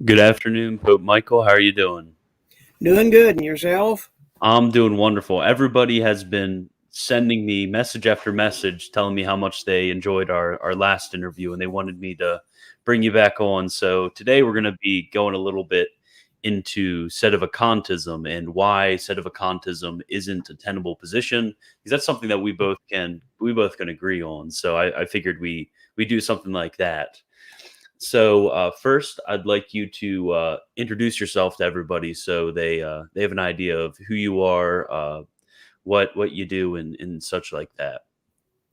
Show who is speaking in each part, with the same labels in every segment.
Speaker 1: Good afternoon, Pope Michael. How are you doing?
Speaker 2: Doing good. And yourself?
Speaker 1: I'm doing wonderful. Everybody has been sending me message after message telling me how much they enjoyed our last interview and they wanted me to bring you back on. So today we're going to be going a little bit into Sedevacantism and why Sedevacantism isn't a tenable position, because that's something that we both can agree on. So I figured we do something like that. So first, I'd like you to introduce yourself to everybody, so they have an idea of who you are, what you do, and such like that.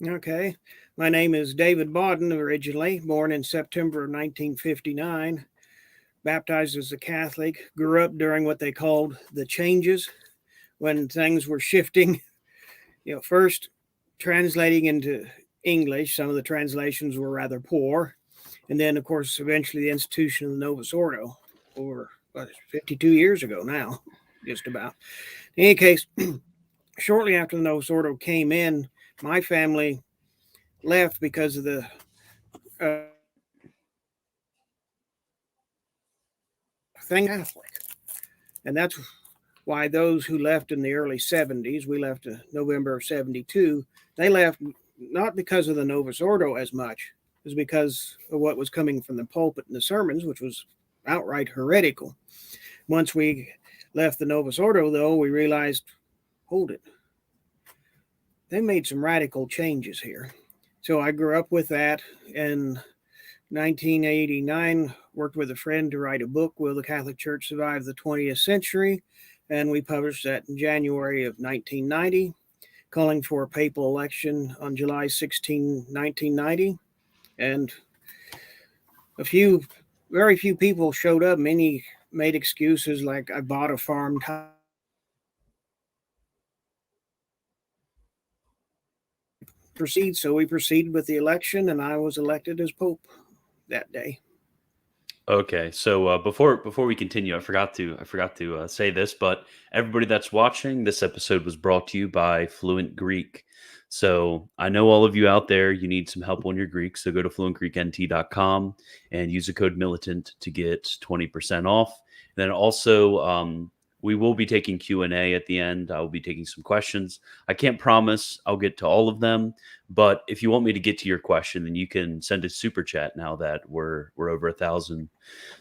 Speaker 2: Okay. My name is David Bawden, originally born in September of 1959, baptized as a Catholic, grew up during what they called the changes when things were shifting. First translating into English, some of the translations were rather poor. And then, of course, eventually the institution of the Novus Ordo over 52 years ago now, just about. In any case, shortly after the Novus Ordo came in, my family left because of the thing Catholic. And that's why those who left in the early 70s, we left in November of 72, they left not because of the Novus Ordo as much as because of what was coming from the pulpit and the sermons, which was outright heretical. Once we left the Novus Ordo, though, we realized, hold it, they made some radical changes here. So I grew up with that. In 1989, worked with a friend to write a book, Will the Catholic Church Survive the 20th Century? And we published that in January of 1990, calling for a papal election on July 16, 1990. And very few people showed up. Many made excuses like, I bought a farm, proceed. So we proceeded with the election, and I was elected as Pope that day.
Speaker 1: Okay, so before we continue, I forgot to say this, but everybody that's watching, this episode was brought to you by Fluent Greek. So I know all of you out there, you need some help on your Greek. So go to fluentgreeknt.com and use the code militant to get 20% off. And then also, we will be taking Q&A at the end. I will be taking some questions. I can't promise I'll get to all of them, but if you want me to get to your question, then you can send a super chat now that we're over 1,000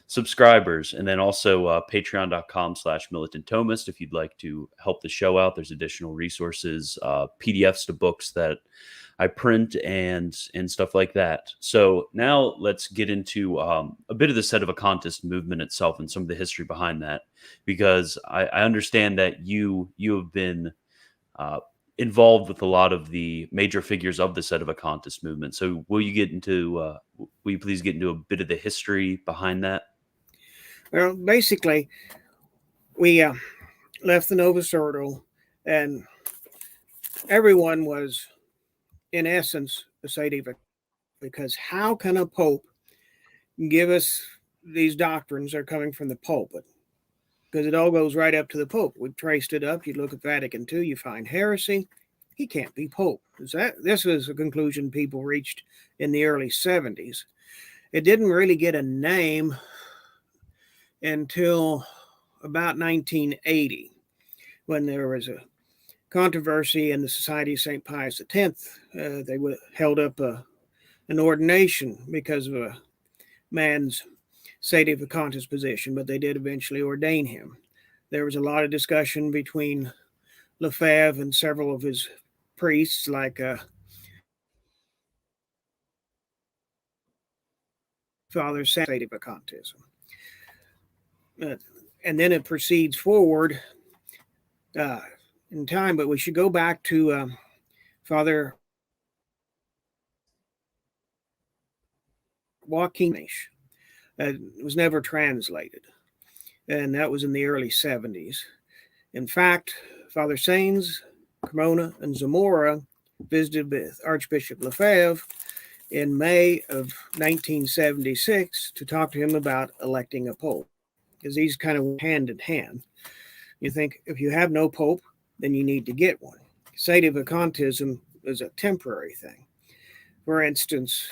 Speaker 1: subscribers. And then also patreon.com/militant Thomist. If you'd like to help the show out, there's additional resources, PDFs to books that I print and stuff like that. So now let's get into a bit of the Sedevacantist movement itself and some of the history behind that, because I understand that you have been uh, involved with a lot of the major figures of the Sedevacantist movement. So will you please get into a bit of the history behind that?
Speaker 2: Well, basically, we left the Novus Ordo, and everyone was, in essence, a Sedevacanist. Because how can a pope give us these doctrines that are coming from the pulpit? Because it all goes right up to the pope. We've traced it up. You look at Vatican II, you find heresy. He can't be pope. This was a conclusion people reached in the early 70s. It didn't really get a name until about 1980, when there was a controversy in the Society of St. Pius X. They held up an ordination because of a man's sedevacantist position, but they did eventually ordain him. There was a lot of discussion between Lefebvre and several of his priests, like Father Sedevacantism. And then it proceeds forward uh, in time, but we should go back to Father Joaquin. It was never translated, and that was in the early 70s. In fact, Father Sainz, Cremona, and Zamora visited with Archbishop Lefebvre in May of 1976 to talk to him about electing a pope, because these kind of went hand in hand. You think if you have no pope, then you need to get one. Sedevacantism is a temporary thing. For instance,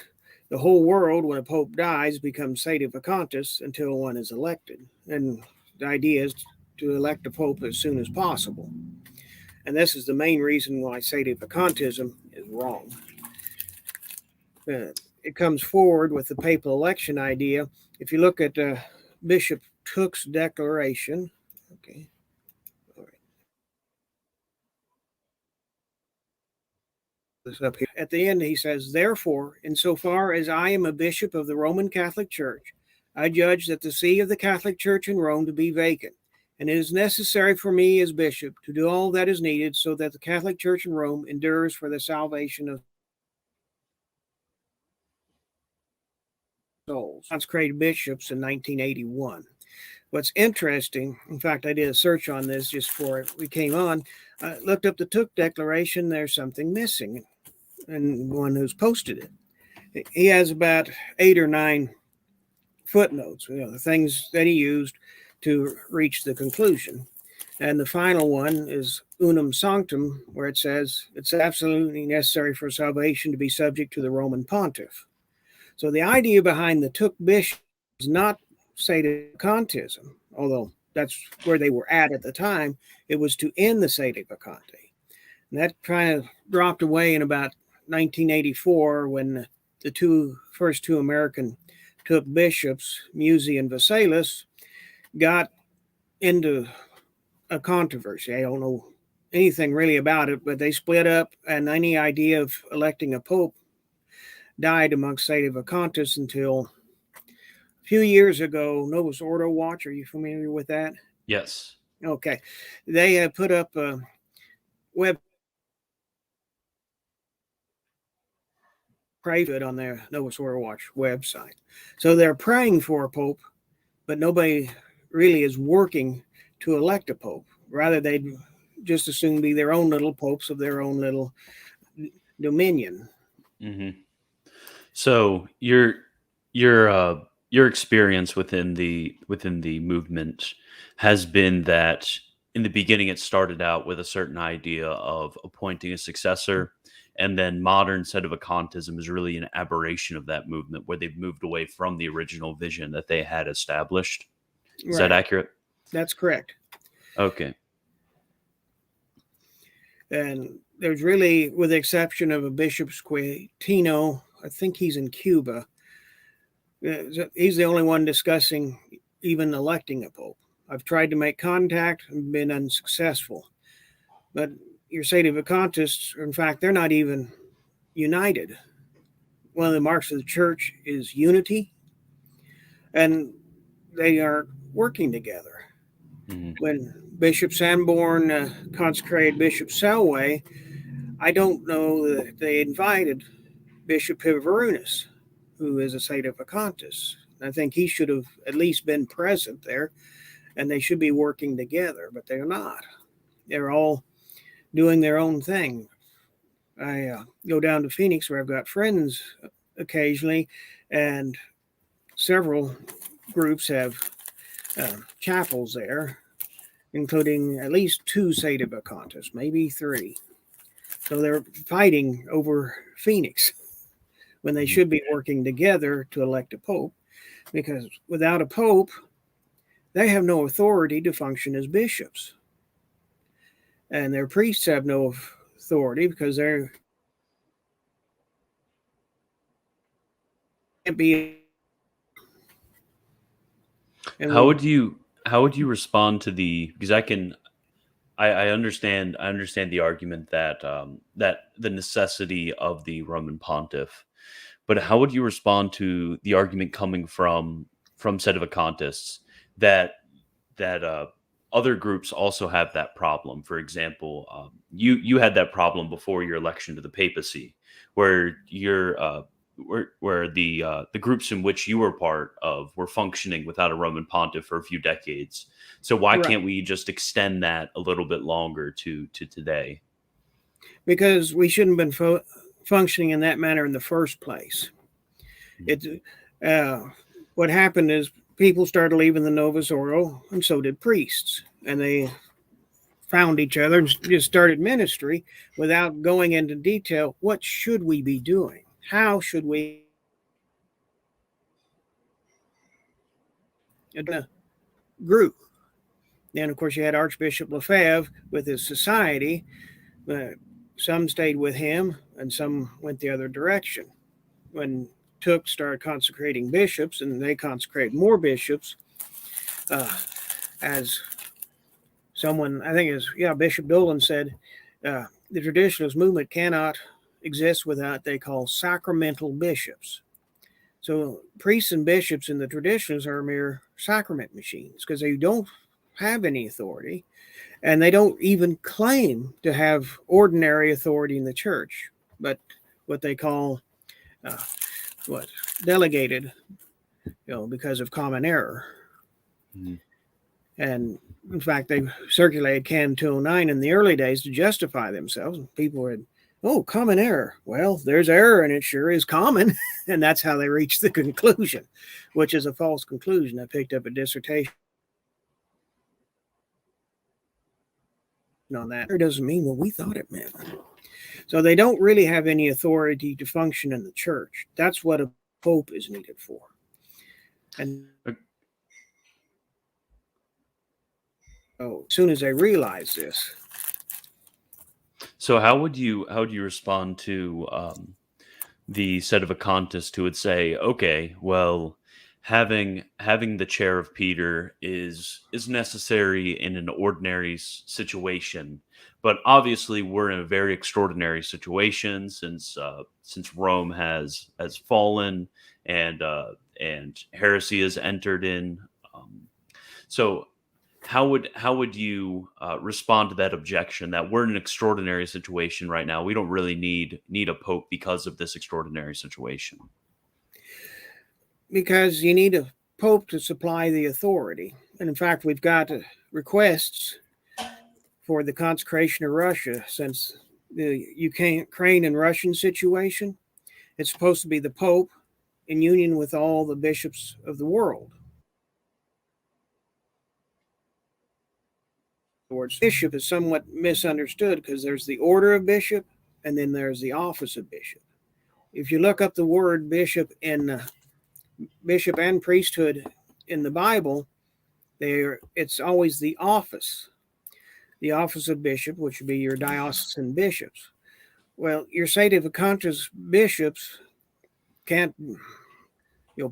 Speaker 2: the whole world, when a pope dies, becomes Sedevacantists until one is elected. And the idea is to elect a pope as soon as possible. And this is the main reason why Sedevacantism is wrong. It comes forward with the papal election idea. If you look at Bishop Cook's declaration, okay, all right. This up here. At the end, he says, "Therefore, insofar as I am a bishop of the Roman Catholic Church, I judge that the see of the Catholic Church in Rome to be vacant, and it is necessary for me as bishop to do all that is needed so that the Catholic Church in Rome endures for the salvation of souls." Consecrated bishops in 1981. What's interesting, in fact, I did a search on this just before we came on. I looked up the Took Declaration. There's something missing, and one who's posted it. He has about 8 or 9 footnotes, the things that he used to reach the conclusion. And the final one is Unum Sanctum, where it says it's absolutely necessary for salvation to be subject to the Roman pontiff. So the idea behind the Took bishop is not Sedevacantism, although that's where they were at the time. It was to end the Sedevacante. And that kind of dropped away in about 1984 when the first two American Took bishops, Musi and Vesalius, got into a controversy. I don't know anything really about it, but they split up, and any idea of electing a pope died amongst Sedevacantists until a few years ago. Novus Ordo Watch, are you familiar with that?
Speaker 1: Yes.
Speaker 2: Okay. They have put up a web pray for it on their Novus Ordo Watch website. So they're praying for a pope, but nobody really is working to elect a pope. Rather, they'd just as soon be their own little popes of their own little dominion.
Speaker 1: Mm-hmm. So your experience within the movement has been that in the beginning it started out with a certain idea of appointing a successor, and then modern Sedevacantism is really an aberration of that movement, where they've moved away from the original vision that they had established. Is that accurate?
Speaker 2: That's correct.
Speaker 1: Okay.
Speaker 2: And there's really, with the exception of a Bishop Squitino, I think he's in Cuba, he's the only one discussing even electing a pope. I've tried to make contact and been unsuccessful. But your Sedevacantists, in fact, they're not even united. One of the marks of the church is unity, and they are working together.
Speaker 1: Mm-hmm.
Speaker 2: When Bishop Sanborn consecrated Bishop Selway, I don't know that they invited Bishop Pivarunus, who is a Sedevacantist. I think he should have at least been present there, and they should be working together, but they're not. They're all doing their own thing. I go down to Phoenix, where I've got friends occasionally, and several groups have chapels there, including at least 2 Sedevacantists, maybe 3. So they're fighting over Phoenix when they should be working together to elect a pope, because without a pope, they have no authority to function as bishops. And their priests have no authority because they're can't be. And
Speaker 1: How would you respond to the, because I understand the argument that that the necessity of the Roman pontiff, but how would you respond to the argument coming from Sedevacantists that other groups also have that problem? For example, you had that problem before your election to the papacy, where the groups in which you were part of were functioning without a Roman pontiff for a few decades. So why
Speaker 2: right,
Speaker 1: can't we just extend that a little bit longer to today?
Speaker 2: because we shouldn't have been functioning in that manner in the first place. It what happened is people started leaving the Novus Ordo, and so did priests, and they found each other and just started ministry without going into detail. What should we be doing? How should we? it grew. Then, of course, you had Archbishop Lefebvre with his society. Some stayed with him, and some went the other direction. When Took started consecrating bishops, and they consecrated more bishops, uh, as someone, I think it was, yeah, Bishop Dolan said, the traditionalist movement cannot exist without they call sacramental bishops. So priests and bishops in the traditionalists are mere sacrament machines because they don't have any authority, and they don't even claim to have ordinary authority in the church, but what they call uh, what delegated, because of common error.
Speaker 1: Mhm.
Speaker 2: And in fact, they circulated Cam 209 in the early days to justify themselves. People would, oh, common error. Well, there's error, and it sure is common, and that's how they reached the conclusion, which is a false conclusion. I picked up a dissertation on that. It doesn't mean what we thought it meant. So they don't really have any authority to function in the church. That's what a pope is needed for. And so as soon as they realize this,
Speaker 1: So how would you respond to the Sedevacantists who would say, okay, well, having the chair of Peter is necessary in an ordinary situation, but obviously we're in a very extraordinary situation since Rome has fallen and heresy has entered in. Um, so how would you respond to that objection that we're in an extraordinary situation right now? We don't really need a pope because of this extraordinary situation.
Speaker 2: because you need a pope to supply the authority. And in fact, we've got requests for the consecration of Russia since the Ukraine and Russian situation. It's supposed to be the pope in union with all the bishops of the world. In other words, bishop is somewhat misunderstood because there's the order of bishop and then there's the office of bishop. If you look up the word bishop in bishop and priesthood in the Bible, it's always the office of bishop, which would be your diocesan bishops. Well, your Sedevacantist bishops can't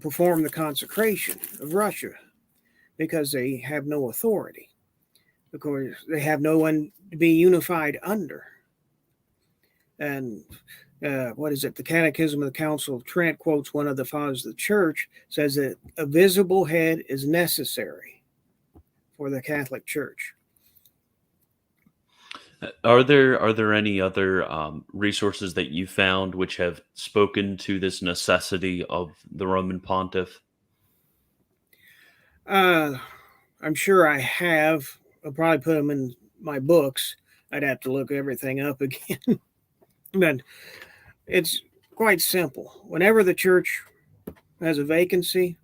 Speaker 2: perform the consecration of Russia because they have no authority. Of course, they have no one to be unified under. And what is it? The Catechism of the Council of Trent quotes one of the fathers of the church, says that a visible head is necessary for the Catholic Church.
Speaker 1: Are there any other resources that you found which have spoken to this necessity of the Roman Pontiff?
Speaker 2: Uh, I'm sure I have. I'll probably put them in my books. I'd have to look everything up again. But it's quite simple. Whenever the church has a vacancy,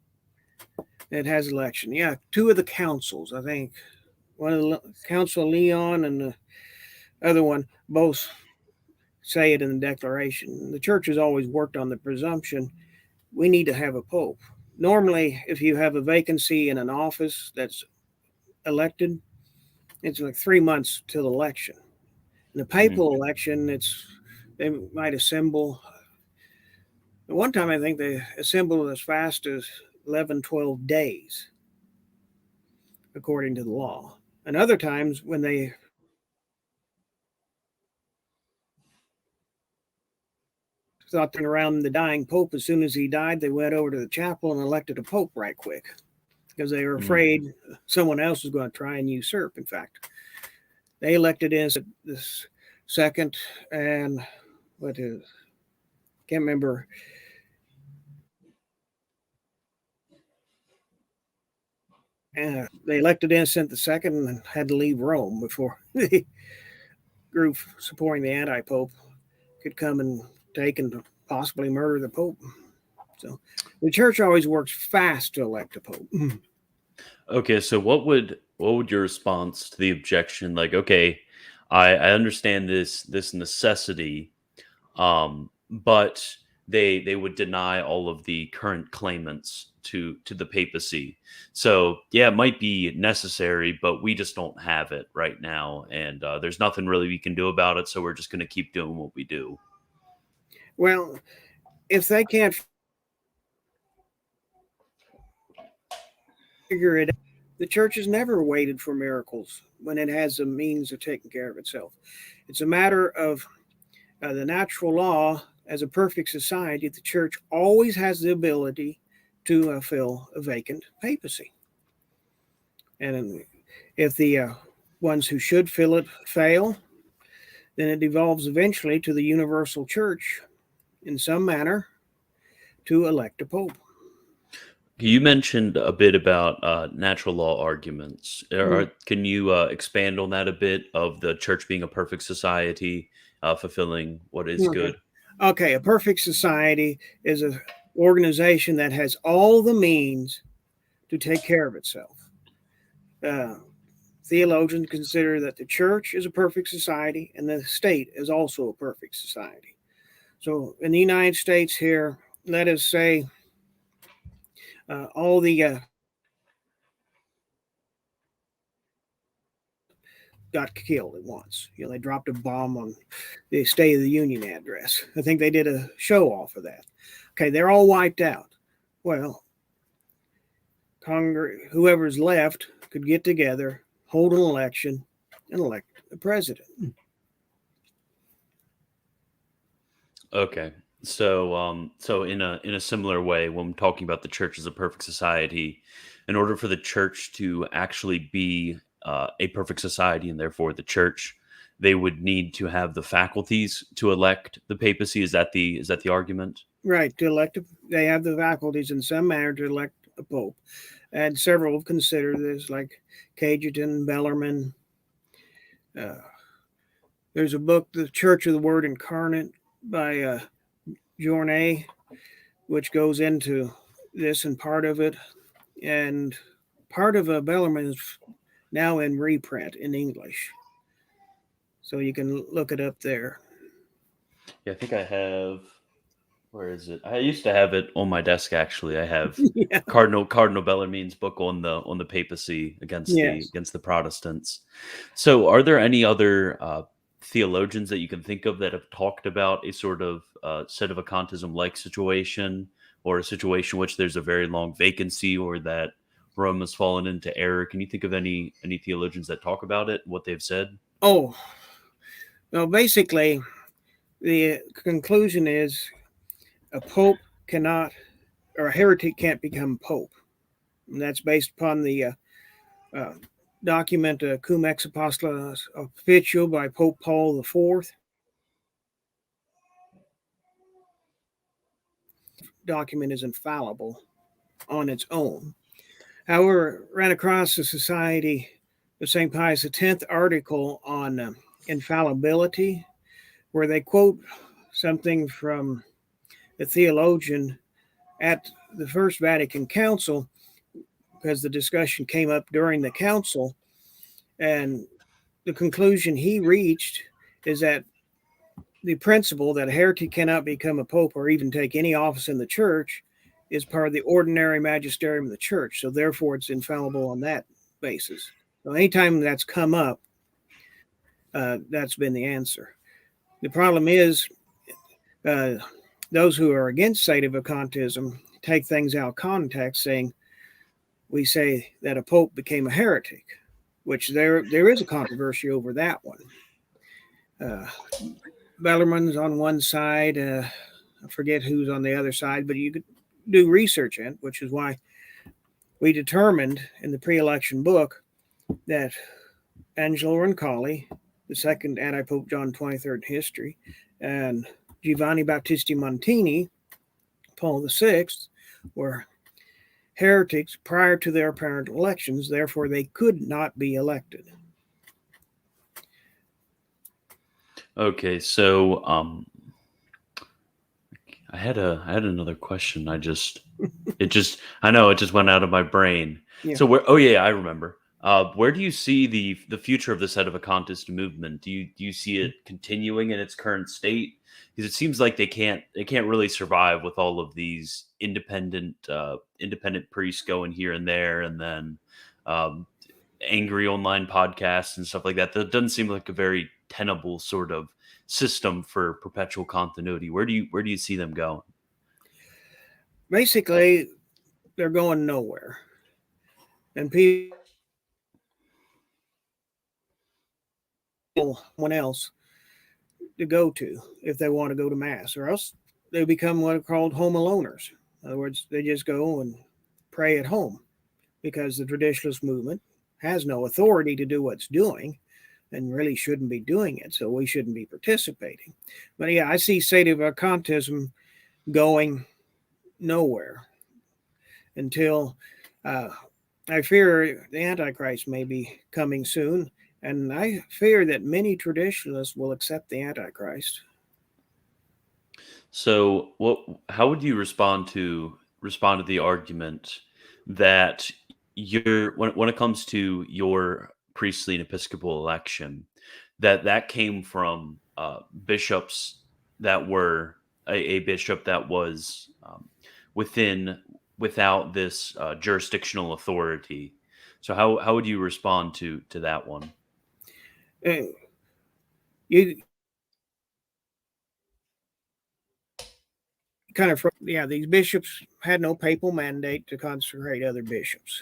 Speaker 2: it has election. Yeah, two of the councils, I think, one of the Council of Leon and the other one, both say it in the Declaration. The church has always worked on the presumption we need to have a pope. Normally, if you have a vacancy in an office that's elected, it's like 3 months till election. In the
Speaker 1: Mhm.
Speaker 2: papal election, they might assemble. At one time, I think they assembled as fast as 11, 12 days, according to the law. And other times, when they thought they were around the dying pope, as soon as he died, they went over to the chapel and elected a pope right quick because they were
Speaker 1: Mhm.
Speaker 2: afraid someone else was going to try and usurp. In fact, they elected in this second, and what is, can't remember. They elected Innocent the Second and had to leave Rome before the group supporting the anti-pope could come and take and possibly murder the pope. So the church always works fast to elect a pope.
Speaker 1: Okay, so what would your response to the objection? Like, okay, I understand this necessity, but they would deny all of the current claimants to the papacy. So yeah, it might be necessary, but we just don't have it right now, and there's nothing really we can do about it. So we're just going to keep doing what we do.
Speaker 2: Well, if they can't figure it out, the church has never waited for miracles when it has the means of taking care of itself. It's a matter of the natural law. As a perfect society, the church always has the ability to fill a vacant papacy. And if the ones who should fill it fail, then it devolves eventually to the universal church in some manner to elect a pope.
Speaker 1: You mentioned a bit about natural law arguments.
Speaker 2: Mm.
Speaker 1: Can you expand on that a bit of the church being a perfect society, fulfilling what is
Speaker 2: Okay.
Speaker 1: good?
Speaker 2: Okay, a perfect society is an organization that has all the means to take care of itself. Uh, Theologians consider that the church is a perfect society and the state is also a perfect society. So in the United States here, let us say all the got killed at once. They dropped a bomb on the State of the Union address. I think they did a show off of that. Okay, they're all wiped out. Well, whoever's left could get together, hold an election, and elect a president.
Speaker 1: Okay. So in a similar way, when talking about the church as a perfect society, in order for the church to actually be a perfect society, and therefore the church, they would need to have the faculties to elect the papacy. Is that the argument?
Speaker 2: Right, they have the faculties in some manner to elect a pope. And several have considered this, like Cajetan, Bellarmine. Uh, there's a book, The Church of the Word Incarnate, by Journet, which goes into this and part of it. And part of Bellarmine is now in reprint in English. So you can look it up there.
Speaker 1: Yeah, I think I have. Where is it? I used to have it on my desk. Actually, I have
Speaker 2: Yeah.
Speaker 1: Cardinal Bellarmine's book on the papacy
Speaker 2: Yes.
Speaker 1: against the Protestants. So, are there any other theologians that you can think of that have talked about a sort of Sedevacantism like situation, or a situation in which there's a very long vacancy, or that Rome has fallen into error? Can you think of any theologians that talk about it? What they've said?
Speaker 2: Oh, well, basically, the conclusion is a pope cannot, or a heretic can't become pope. And that's based upon the uh, document Cum Ex Apostolos Officio by Pope Paul IV. Document is infallible on its own. However, ran across the Society of St. Pius X article on infallibility, where they quote something from a theologian at the First Vatican Council, because the discussion came up during the council. And the conclusion he reached is that the principle that a heretic cannot become a pope or even take any office in the church is part of the ordinary magisterium of the church. So therefore, it's infallible on that basis. So anytime that's come up, that's been the answer. The problem is uh, those who are against Sedevacantism take things out of context, saying we say that a pope became a heretic, which there is a controversy over that one. Bellarmine's on one side. I forget who's on the other side, but you could do research in, which is why we determined in the pre-election book that Angelo Roncalli, the second anti-Pope John 23rd in history, and Giovanni Battista Montini, Paul VI, were heretics prior to their apparent elections. Therefore, they could not be elected.
Speaker 1: Okay, so I had another question. I know it just went out of my brain.
Speaker 2: Yeah.
Speaker 1: So where? Oh yeah, I remember. Where do you see the future of the Sedevacantist movement? Do you see it continuing in its current state? Because it seems like they can't really survive with all of these independent priests going here and there, and then um, angry online podcasts and stuff like that. That doesn't seem like a very tenable sort of system for perpetual continuity. Where do you see them going?
Speaker 2: Basically, they're going nowhere, and people, someone else to go to if they want to go to mass, or else they become what are called home aloners. In other words, they just go and pray at home because the traditionalist movement has no authority to do what's doing and really shouldn't be doing it, so we shouldn't be participating. But yeah, I see Sedevacantism going nowhere until uh, I fear the Antichrist may be coming soon, and I fear that many traditionalists will accept the Antichrist.
Speaker 1: So, how would you respond to the argument that when it comes to your priestly and episcopal election, that came from bishops that were a bishop that was within without this jurisdictional authority. So, how would you respond to that one?
Speaker 2: Uh, You kind of, yeah, these bishops had no papal mandate to consecrate other bishops.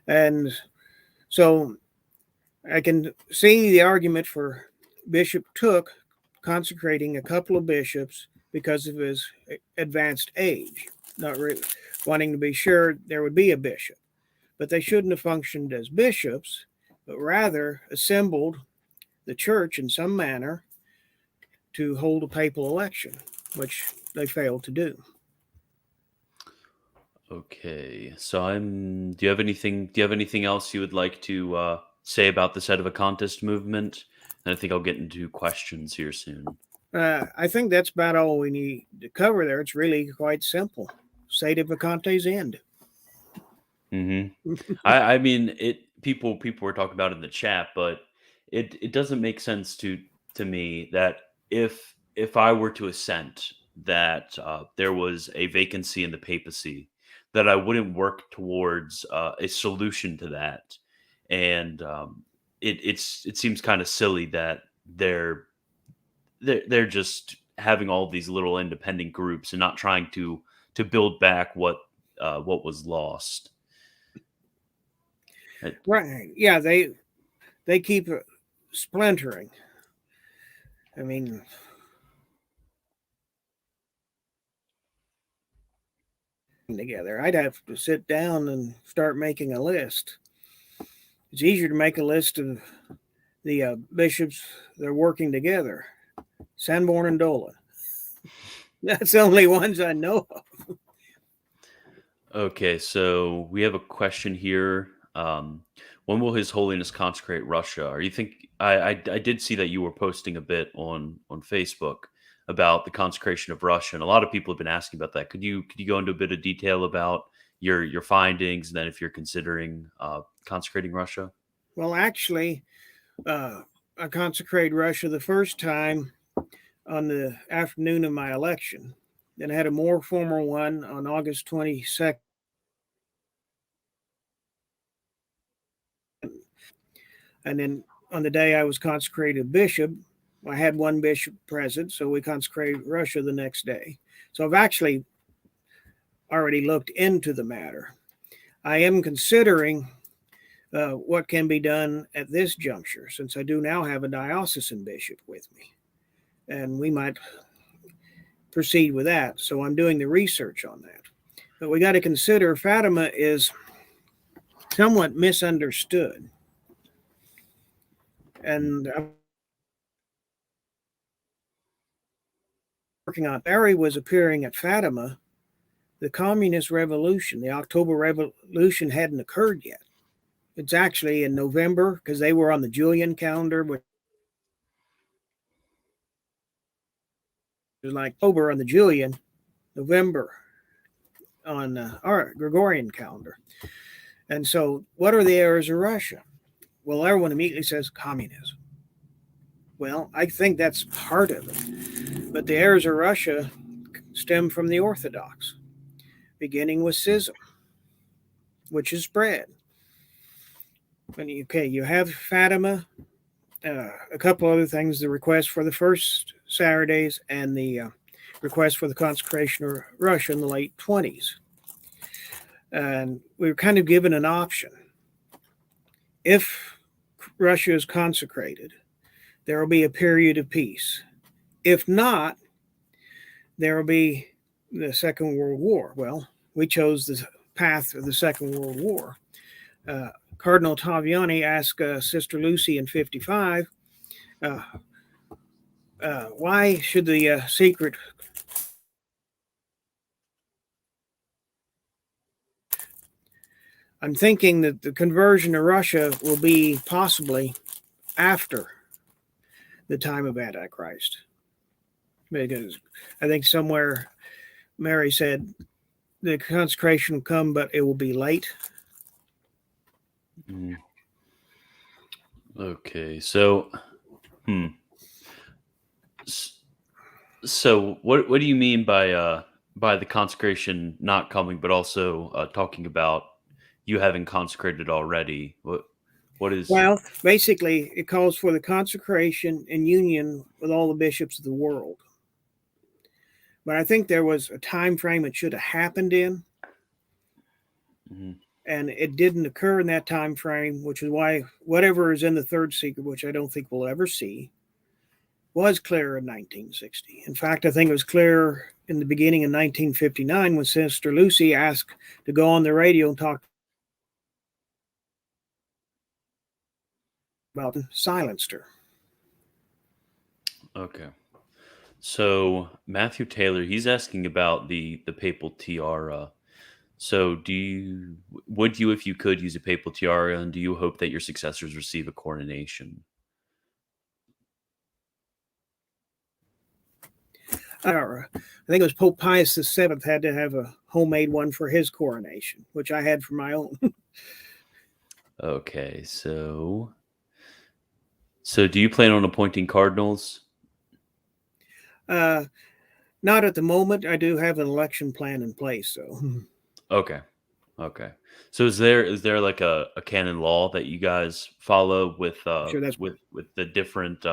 Speaker 2: And so I can see the argument for Bishop Took consecrating a couple of bishops because of his advanced age, not really wanting to be sure there would be a bishop. But they shouldn't have functioned as bishops, but rather assembled the church in some manner to hold a papal election, which they failed to do.
Speaker 1: Okay, so do you have anything else you would like to say about the Sedevacantist movement? And I think I'll get into questions here soon.
Speaker 2: I think that's about all we need to cover there. It's really quite simple. Sede vacantes end.
Speaker 1: Hmm. I mean it. People were talking about it in the chat, but it doesn't make sense to me that if I were to assent that there was a vacancy in the papacy, that I wouldn't work towards a solution to that, and it seems kind of silly that they're just having all these little independent groups and not trying to build back what was lost.
Speaker 2: Right. Yeah, they keep splintering. I mean, together. I'd have to sit down and start making a list. It's easier to make a list of the bishops that are working together. Sanborn and Dolan. That's the only ones I know of.
Speaker 1: Okay, so we have a question here. When will His Holiness consecrate Russia? Are you think I did see that you were posting a bit on Facebook about the consecration of Russia, and a lot of people have been asking about that. Could you go into a bit of detail about your findings, and then if you're considering consecrating Russia?
Speaker 2: Well, actually, uh, I consecrated Russia the first time on the afternoon of my election. Then I had a more formal one on August 22nd. And then on the day I was consecrated bishop, I had one bishop present, so we consecrated Russia the next day. So I've actually already looked into the matter. I am considering what can be done at this juncture, since I do now have a diocesan bishop with me, and we might proceed with that. So I'm doing the research on that. But we got to consider Fatima is somewhat misunderstood. And I'm working on Barry was appearing at Fatima. The communist revolution, the October Revolution hadn't occurred yet. It's actually in November because they were on the Julian calendar, which is like October on the Julian, November on our Gregorian calendar. And so, what are the errors of Russia? Well, everyone immediately says communism. Well, I think that's part of it. But the errors of Russia stem from the Orthodox, beginning with schism, which is spread. Okay, you have Fatima, a couple other things, the request for the first Saturdays and the request for the consecration of Russia in the late 20s. And we were kind of given an option. If Russia is consecrated, there will be a period of peace. If not, there will be the Second World War. Well, we chose the path of the Second World War. Cardinal Taviani asked Sister Lucy in 55, why should the secret I'm thinking that the conversion of Russia will be possibly after the time of Antichrist. Because I think somewhere Mary said the consecration will come, but it will be late.
Speaker 1: Okay, so, so what do you mean by the consecration not coming, but also talking about you having consecrated already? What is?
Speaker 2: Well, basically, it calls for the consecration and union with all the bishops of the world. But I think there was a time frame it should have happened in, and it didn't occur in that time frame, which is why whatever is in the third secret, which I don't think we'll ever see, was clear in 1960. In fact, I think it was clear in the beginning of 1959 when Sister Lucy asked to go on the radio and talk about and silenced her.
Speaker 1: Okay. So Matthew Taylor, he's asking about the papal tiara. So would you, if you could, use a papal tiara, and do you hope that your successors receive a coronation?
Speaker 2: I think it was Pope Pius VII had to have a homemade one for his coronation, which I had for my own.
Speaker 1: Okay, so do you plan on appointing cardinals?
Speaker 2: Not at the moment. I do have an election plan in place, so.
Speaker 1: Okay. Okay. So is there like a canon law that you guys follow with
Speaker 2: Sure, that's
Speaker 1: with the different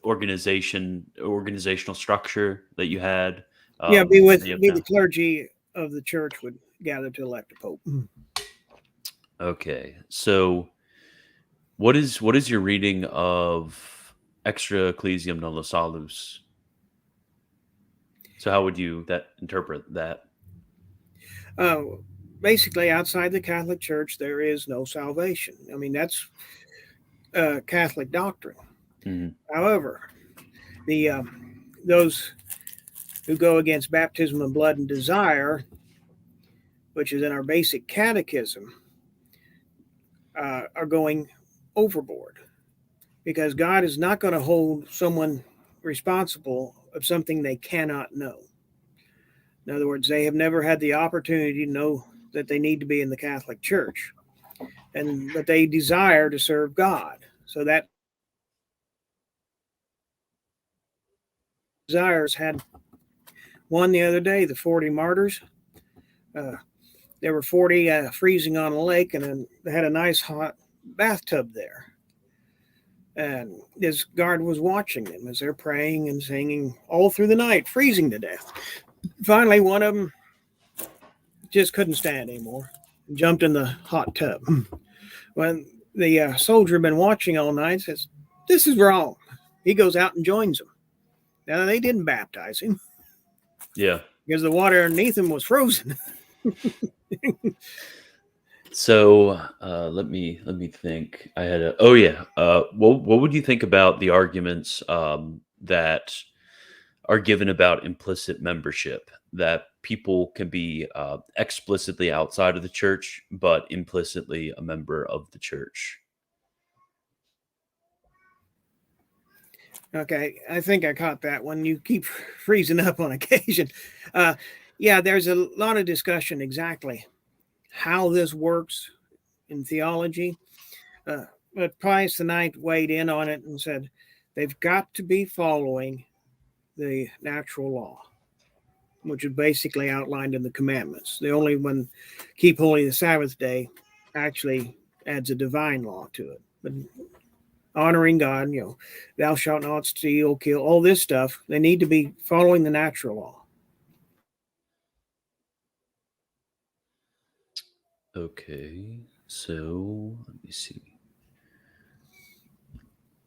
Speaker 1: organizational structure that you had?
Speaker 2: yeah. Be
Speaker 1: Now?
Speaker 2: the clergy of the church would gather to elect a pope.
Speaker 1: Okay. So what is your reading of Extra Ecclesiam Nulla Salus? So how would you interpret that?
Speaker 2: Basically, outside the Catholic Church, there is no salvation. I mean, that's Catholic doctrine.
Speaker 1: Mm-hmm.
Speaker 2: However, the those who go against baptism of blood and desire, which is in our basic catechism, are going overboard, because God is not going to hold someone responsible of something they cannot know. In other words, they have never had the opportunity to know that they need to be in the Catholic Church, but they desire to serve God. So that desires had one the other day, the 40 martyrs. There were 40 freezing on a lake, and they had a nice hot bathtub there. And this guard was watching them as they're praying and singing all through the night, freezing to death. Finally, one of them just couldn't stand anymore and jumped in the hot tub. When the soldier had been watching all night, says, "This is wrong." He goes out and joins them. Now, they didn't baptize him.
Speaker 1: Yeah.
Speaker 2: Because the water underneath him was frozen.
Speaker 1: So let me think. I had a what would you think about the arguments that are given about implicit membership, that people can be explicitly outside of the church but implicitly a member of the church?
Speaker 2: Okay, I think I caught that one. You keep freezing up on occasion. Yeah, there's a lot of discussion exactly how this works in theology. But Pius IX weighed in on it and said they've got to be following the natural law, which is basically outlined in the commandments. The only one, keep holy the Sabbath day, actually adds a divine law to it. But honoring God, thou shalt not steal, kill, all this stuff, they need to be following the natural law.
Speaker 1: Okay, so let me see.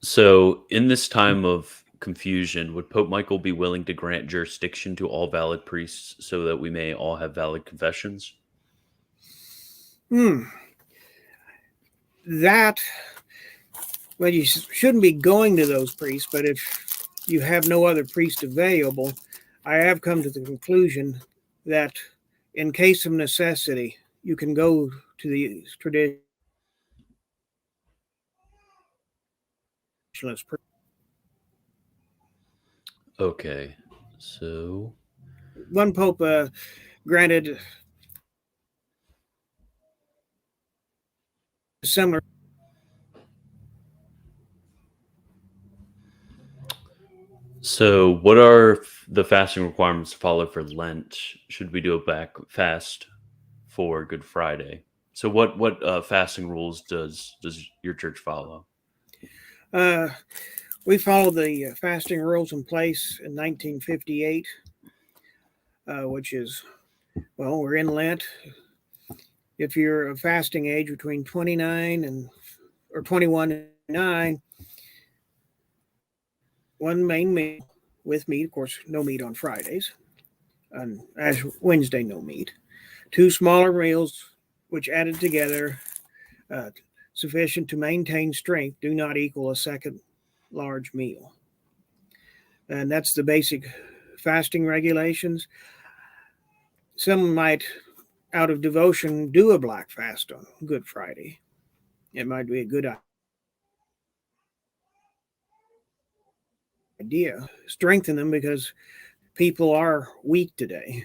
Speaker 1: So, in this time of confusion, would Pope Michael be willing to grant jurisdiction to all valid priests so that we may all have valid confessions?
Speaker 2: That, well, you shouldn't be going to those priests, but if you have no other priest available, I have come to the conclusion that in case of necessity, you can go to the traditionalist priest.
Speaker 1: Okay, so
Speaker 2: One pope granted similar.
Speaker 1: what are the fasting requirements to follow for Lent? Should we do a back fast for Good Friday? So, what fasting rules does your church follow?
Speaker 2: We followed the fasting rules in place in 1958, which is, well, we're in Lent. If you're of fasting age between 29 and or 21 and 9, one main meal with meat, of course, no meat on Fridays, and Ash Wednesday, no meat. Two smaller meals, which added together, uh, sufficient to maintain strength, do not equal a second large meal. And that's the basic fasting regulations. Some might, out of devotion, do a black fast on Good Friday. It might be a good idea. Strengthen them because people are weak today.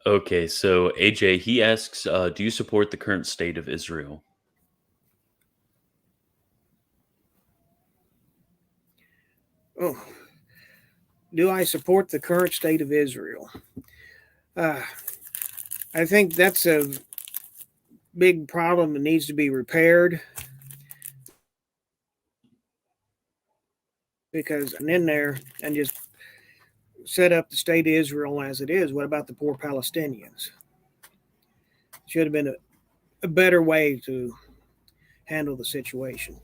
Speaker 1: Okay, so AJ, he asks, do you support the current state of Israel?
Speaker 2: Oh, do I support the current state of Israel? Uh, I think that's a big problem that needs to be repaired because I'm in there and just set up the state of Israel as it is. What about the poor Palestinians? Should have been a better way to handle the situation.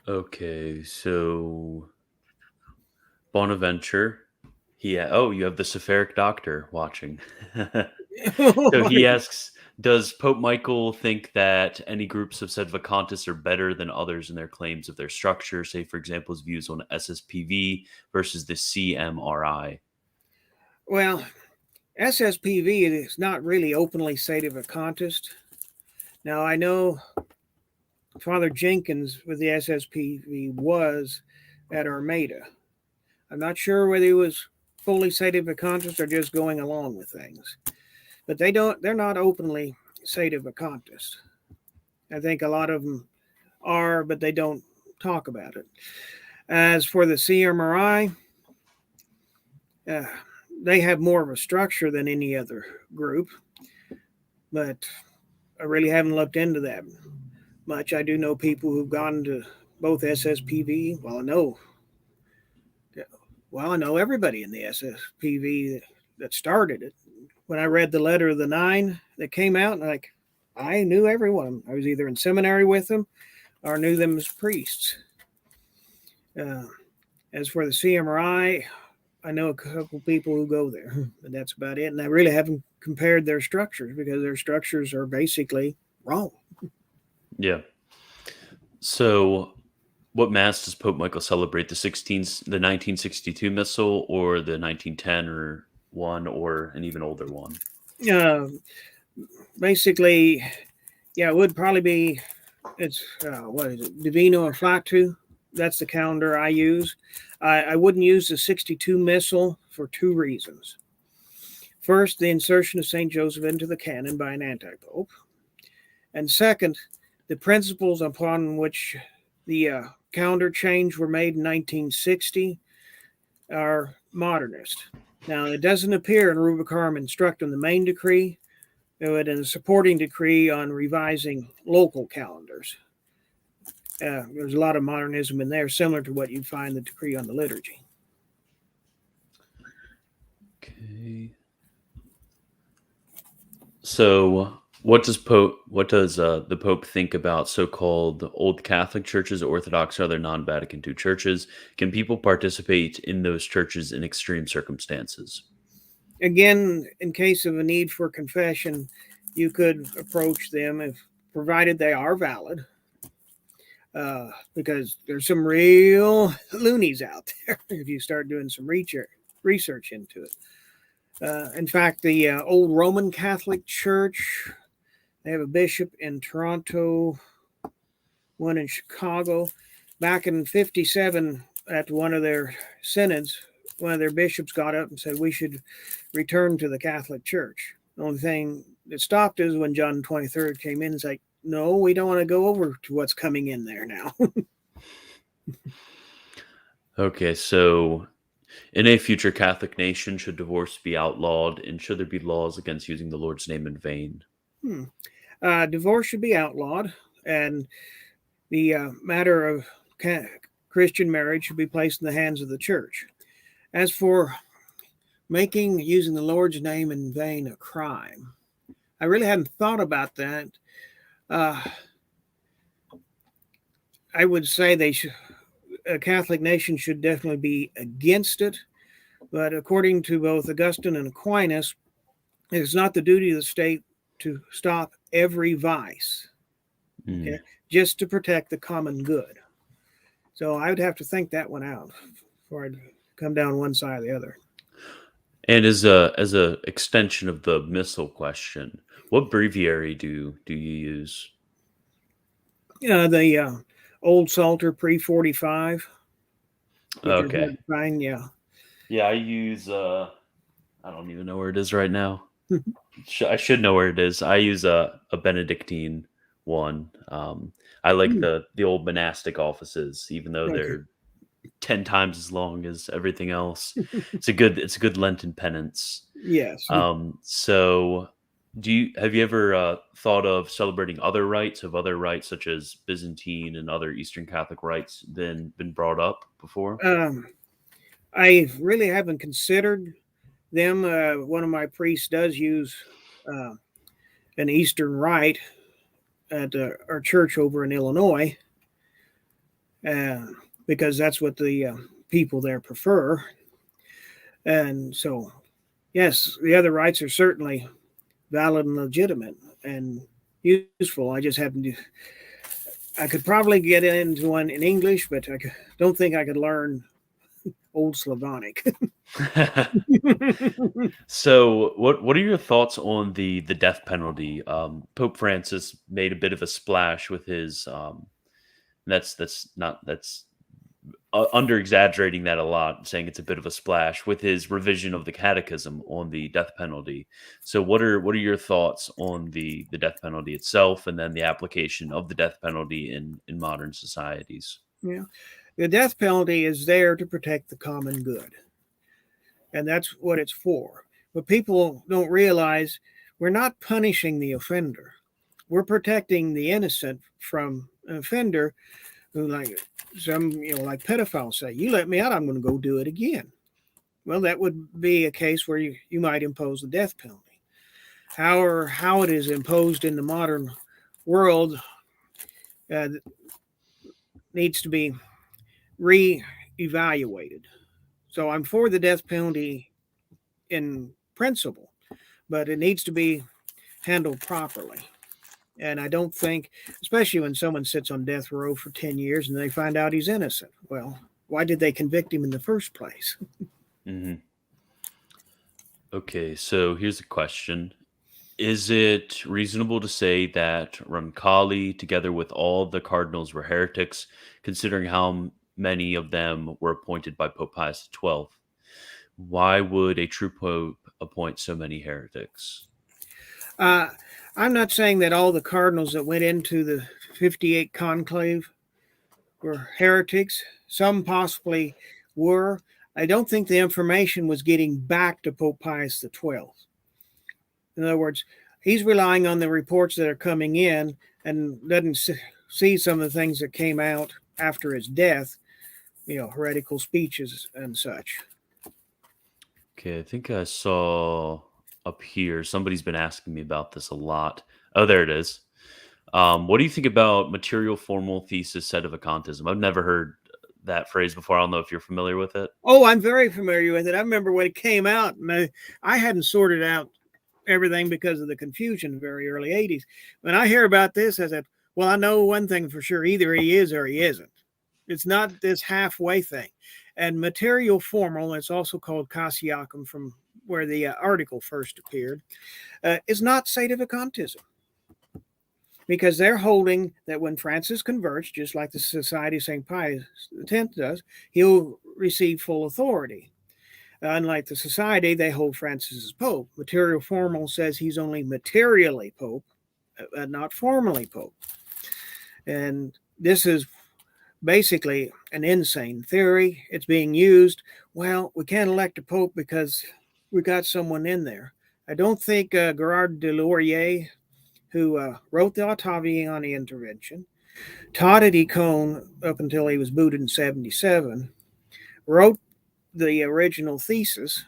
Speaker 1: Okay, so Bonaventure, oh, you have the Sephiric Doctor watching. So he asks, does Pope Michael think that any groups of Sedevacantists are better than others in their claims of their structure? Say, for example, his views on SSPV versus the CMRI.
Speaker 2: Well, SSPV is not really openly Sedevacantist. Now, I know Father Jenkins with the SSPV was at Armada. I'm not sure whether he was fully Sedevacantist or just going along with things. But they're not openly Sedevacantist. I think a lot of them are, but they don't talk about it. As for the CMRI, they have more of a structure than any other group, but I really haven't looked into that much. I do know people who've gone to both SSPV. I know everybody in the SSPV that started it. When I read the letter of the 9 that came out, I knew everyone. I was either in seminary with them or knew them as priests. As for the CMRI, I know a couple people who go there, but that's about it. And I really haven't compared their structures because their structures are basically wrong.
Speaker 1: Yeah. So, what mass does Pope Michael celebrate? The 1962 missal, or the 1910 or one, or an even older one?
Speaker 2: Uh, Basically, yeah, it would probably be it's what is it, Divino Afflatu. That's the calendar I use. I wouldn't use the 62 missal for two reasons. First, the insertion of St. Joseph into the canon by an anti-pope. And second, the principles upon which the calendar change were made in 1960 are modernist. Now, it doesn't appear in Rubricarum Instructum, the main decree, but in the supporting decree on revising local calendars. There's a lot of modernism in there, similar to what you'd find in the decree on the liturgy.
Speaker 1: Okay. So, what does the Pope think about so-called old Catholic churches, Orthodox, or other non-Vatican II churches? Can people participate in those churches in extreme circumstances?
Speaker 2: Again, in case of a need for confession, you could approach them if provided they are valid. Because there's some real loonies out there if you start doing some research into it. In fact, the old Roman Catholic Church, they have a bishop in Toronto, one in Chicago. Back in 57, at one of their synods, one of their bishops got up and said, we should return to the Catholic Church. The only thing that stopped is when John 23rd came in and said, no, we don't want to go over to what's coming in there now.
Speaker 1: Okay, so in a future Catholic nation, should divorce be outlawed, and should there be laws against using the Lord's name in vain?
Speaker 2: Divorce should be outlawed, and the matter of Christian marriage should be placed in the hands of the church. As for making using the Lord's name in vain a crime, I really hadn't thought about that. I would say a Catholic nation should definitely be against it, but according to both Augustine and Aquinas, it is not the duty of the state to stop every vice, okay, just to protect the common good. So I would have to think that one out before I'd come down one side or the other.
Speaker 1: And as a extension of the missal question, what breviary do you use?
Speaker 2: The old Psalter pre-45, which is hard
Speaker 1: Okay.
Speaker 2: to find. Yeah.
Speaker 1: Yeah, I use I don't even know where it is right now. I should know where it is. I use a Benedictine one. I like the old monastic offices, even though
Speaker 2: Okay.
Speaker 1: they're 10 times as long as everything else. It's a good Lenten penance.
Speaker 2: Yes.
Speaker 1: So have you ever thought of celebrating other rites? Have other rites such as Byzantine and other Eastern Catholic rites been brought up before?
Speaker 2: I really haven't considered them. One of my priests does use an Eastern rite at our church over in Illinois, because that's what the people there prefer. And so, yes, the other rites are certainly valid and legitimate and useful. I just happen to. I could probably get into one in English, but don't think I could learn Old Slavonic.
Speaker 1: So, what are your thoughts on the death penalty? Pope Francis made a bit of a splash with his. That's under exaggerating that a lot, saying it's a bit of a splash with his revision of the Catechism on the death penalty. So, what are your thoughts on the death penalty itself, and then the application of the death penalty in modern societies?
Speaker 2: Yeah, the death penalty is there to protect the common good, and that's what it's for. But people don't realize we're not punishing the offender; we're protecting the innocent from an offender who, like like pedophiles say, you let me out, I'm going to go do it again. Well, that would be a case where you might impose the death penalty. However, how it is imposed in the modern world needs to be re-evaluated. So I'm for the death penalty in principle, but it needs to be handled properly. And I don't think, especially when someone sits on death row for 10 years and they find out he's innocent. Well, why did they convict him in the first place?
Speaker 1: Hmm. Okay, so here's a question. Is it reasonable to say that Roncalli, together with all the cardinals, were heretics, considering how many of them were appointed by Pope Pius XII? Why would a true pope appoint so many heretics?
Speaker 2: Uh, I'm not saying that all the cardinals that went into the 58 conclave were heretics. Some possibly were. I don't think the information was getting back to Pope Pius XII. In other words, he's relying on the reports that are coming in and doesn't see some of the things that came out after his death, heretical speeches and such.
Speaker 1: Okay, I think I saw up here. Somebody's been asking me about this a lot. Oh, there it is. What do you think about material formal thesis sedevacantism? I've never heard that phrase before. I don't know if you're familiar with it.
Speaker 2: Oh, I'm very familiar with it. I remember when it came out, and I hadn't sorted out everything because of the confusion in the very early 80s. When I hear about this, I said, well, I know one thing for sure. Either he is or he isn't. It's not this halfway thing. And material formal, it's also called Cassiacum from where the article first appeared, is not Sedevacantism. Because they're holding that when Francis converts, just like the Society of St. Pius X does, he'll receive full authority. Unlike the Society, they hold Francis as Pope. Material Formal says he's only materially Pope, not formally Pope. And this is basically an insane theory. It's being used. Well, we can't elect a Pope because we got someone in there. I don't think Gerard de Laurier, who wrote the Ottaviani Intervention, taught at Econe up until he was booted in 77, wrote the original thesis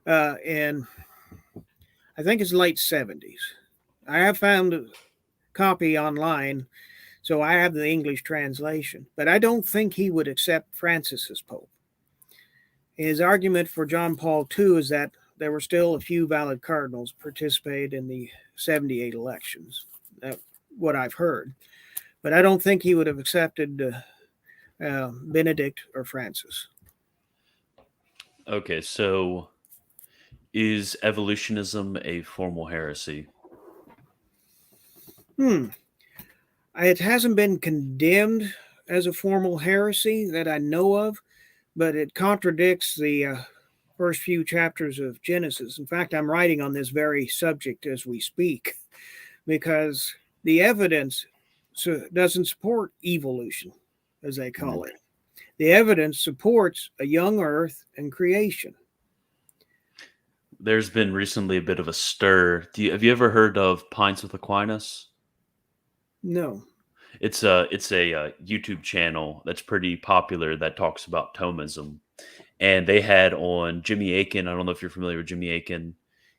Speaker 2: in, I think it's late 70s. I have found a copy online, so I have the English translation, but I don't think he would accept Francis as Pope. His argument for John Paul II is that there were still a few valid cardinals participated in the 78 elections. That's what I've heard. But I don't think he would have accepted Benedict or Francis.
Speaker 1: Okay, so is evolutionism a formal heresy?
Speaker 2: It hasn't been condemned as a formal heresy that I know of, but it contradicts the first few chapters of Genesis. In fact, I'm writing on this very subject as we speak because the evidence doesn't support evolution, as they call it. The evidence supports a young earth and creation.
Speaker 1: There's been recently a bit of a stir. Have you ever heard of Pints with Aquinas?
Speaker 2: No.
Speaker 1: It's a YouTube channel that's pretty popular that talks about Thomism, and they had on Jimmy Akin. I don't know if you're familiar with Jimmy Akin.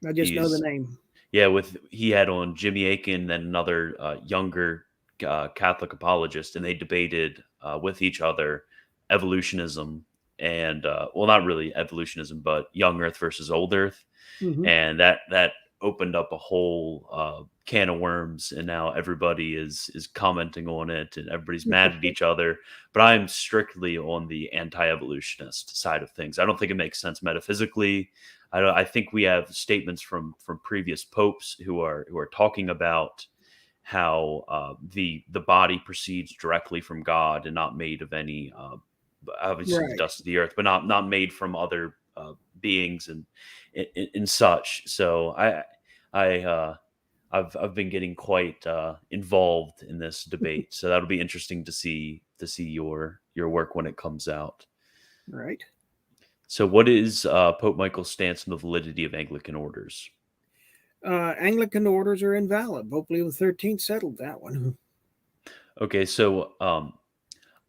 Speaker 2: I just know the
Speaker 1: He's
Speaker 2: name.
Speaker 1: Yeah, with he had on Jimmy Akin and another younger Catholic apologist, and they debated with each other evolutionism and well, not really evolutionism, but young Earth versus old Earth,
Speaker 2: Mm-hmm.
Speaker 1: and that opened up a whole can of worms, and now everybody is commenting on it, and everybody's mad at each other. But I'm strictly on the anti-evolutionist side of things. I don't think it makes sense metaphysically. I think we have statements from previous popes who are talking about how the body proceeds directly from God and not made of any obviously the
Speaker 2: Right.
Speaker 1: dust of the earth, but not made from other beings and such. So I've been getting quite involved in this debate. So that'll be interesting to see your work when it comes out.
Speaker 2: Right.
Speaker 1: So, what is Pope Michael's stance on the validity of Anglican orders?
Speaker 2: Anglican orders are invalid. Pope Leo XIII settled that one.
Speaker 1: Okay, so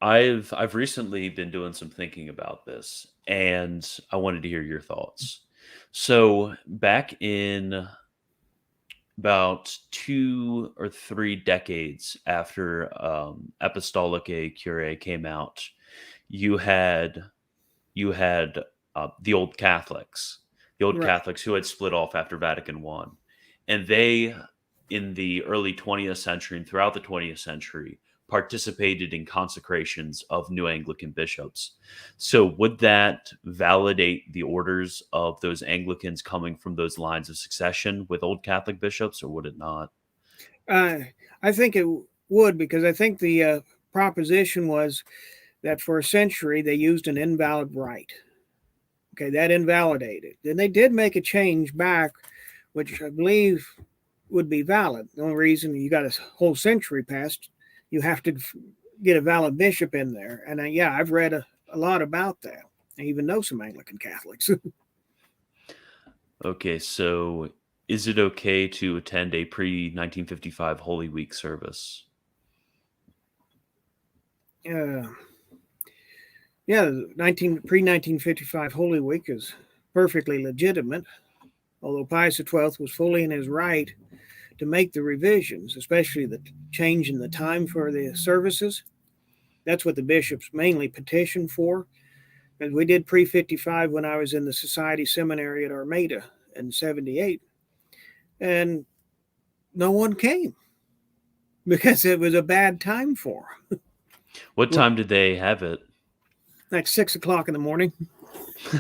Speaker 1: I've recently been doing some thinking about this, and I wanted to hear your thoughts. So, back in about 2 or 3 decades after Apostolicae Curiae came out, you had the old
Speaker 2: Right.
Speaker 1: Catholics who had split off after Vatican One, and they, in the early 20th century and throughout the 20th century, participated in consecrations of new Anglican bishops. So, would that validate the orders of those Anglicans coming from those lines of succession with old Catholic bishops, or would it not?
Speaker 2: I think it would because I think the proposition was that for a century they used an invalid rite. Okay, that invalidated. Then they did make a change back, which I believe would be valid. The only reason you got a whole century past, you have to get a valid bishop in there. And yeah, I've read a lot about that. I even know some Anglican Catholics.
Speaker 1: Okay, so is it okay to attend a pre 1955 Holy Week service?
Speaker 2: uh, yeah, pre 1955 Holy Week is perfectly legitimate, although Pius XII was fully in his right to make the revisions, especially the change in the time for the services. That's what the bishops mainly petitioned for. And we did pre 55 when I was in the Society Seminary at Armada in 78. And no one came because it was a bad time for them.
Speaker 1: What time did they have it?
Speaker 2: Like 6 o'clock in the morning.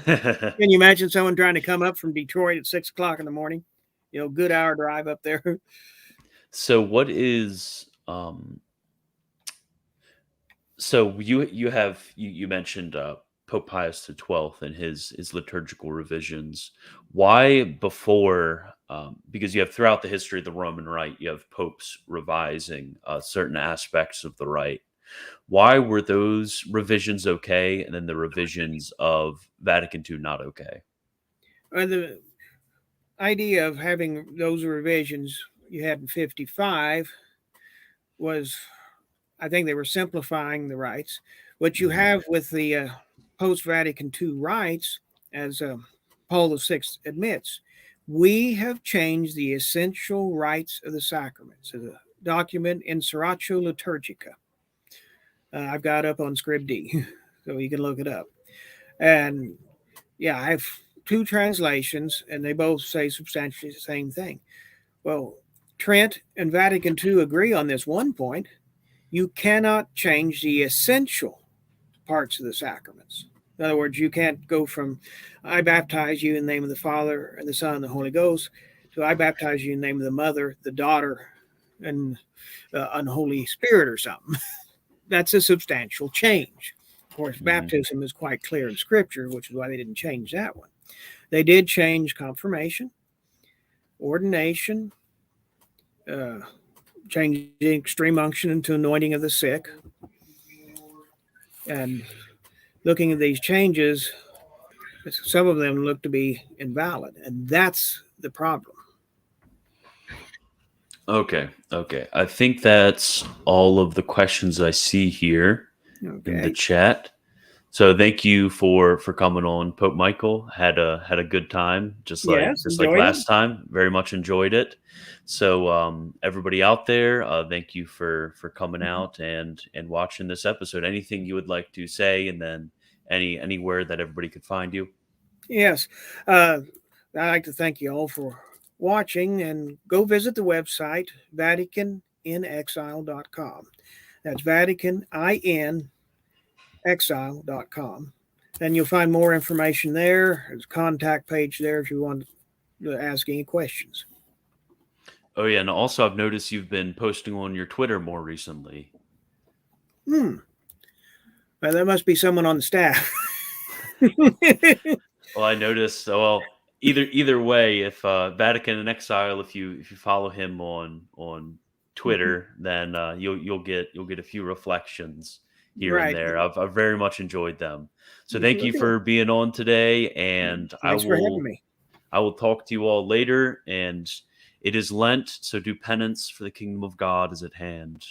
Speaker 2: Can you imagine someone trying to come up from Detroit at 6 o'clock in the morning? Good hour drive up there.
Speaker 1: So what is so you mentioned Pope Pius XII and his liturgical revisions. Why before? Because you have throughout the history of the Roman Rite, you have popes revising certain aspects of the rite. Why were those revisions okay, and then the revisions of Vatican II not okay?
Speaker 2: The idea of having those revisions you had in 55 was, I think they were simplifying the rites. What you
Speaker 1: Mhm.
Speaker 2: have with the post Vatican II rites, as Paul VI admits, we have changed the essential rites of the sacraments. So the document Inseratio Liturgica. I've got up on Scrib D, so you can look it up. And yeah, I have two translations, and they both say substantially the same thing. Well, Trent and Vatican II agree on this one point. You cannot change the essential parts of the sacraments. In other words, you can't go from I baptize you in the name of the Father and the Son and the Holy Ghost to I baptize you in the name of the Mother, the Daughter, and the Unholy Spirit or something. That's a substantial change. Of course,
Speaker 1: Mhm.
Speaker 2: baptism is quite clear in Scripture, which is why they didn't change that one. They did change confirmation, ordination, uh, changing extreme unction into anointing of the sick. And looking at these changes, some of them look to be invalid. And that's the problem.
Speaker 1: Okay. I think that's all of the questions I see here in the
Speaker 2: Okay.
Speaker 1: chat. So thank you for coming on, Pope Michael. Had a good time,
Speaker 2: Yes,
Speaker 1: just like
Speaker 2: enjoyed it.
Speaker 1: last time. Very much enjoyed it. So everybody out there, thank you for coming out and watching this episode. Anything you would like to say, and then anywhere that everybody could find you.
Speaker 2: Yes. Uh, I'd like to thank you all for watching and go visit the website, VaticanInExile.com. That's VaticanInExile.com. And you'll find more information there. There's a contact page there if you want to ask any questions.
Speaker 1: Oh yeah, and also I've noticed you've been posting on your Twitter more recently.
Speaker 2: Hmm. Well, there must be someone on the staff.
Speaker 1: Well, I noticed. Well, either way, if Vatican in Exile, if you follow him on Twitter, then you'll get a few reflections here and
Speaker 2: Right.
Speaker 1: there. I've very much enjoyed them. So thank you
Speaker 2: Okay.
Speaker 1: for being on today, and I
Speaker 2: Thanks for having
Speaker 1: will
Speaker 2: me.
Speaker 1: I will talk to you all later. And it is Lent, so do penance, for the kingdom of God is at hand.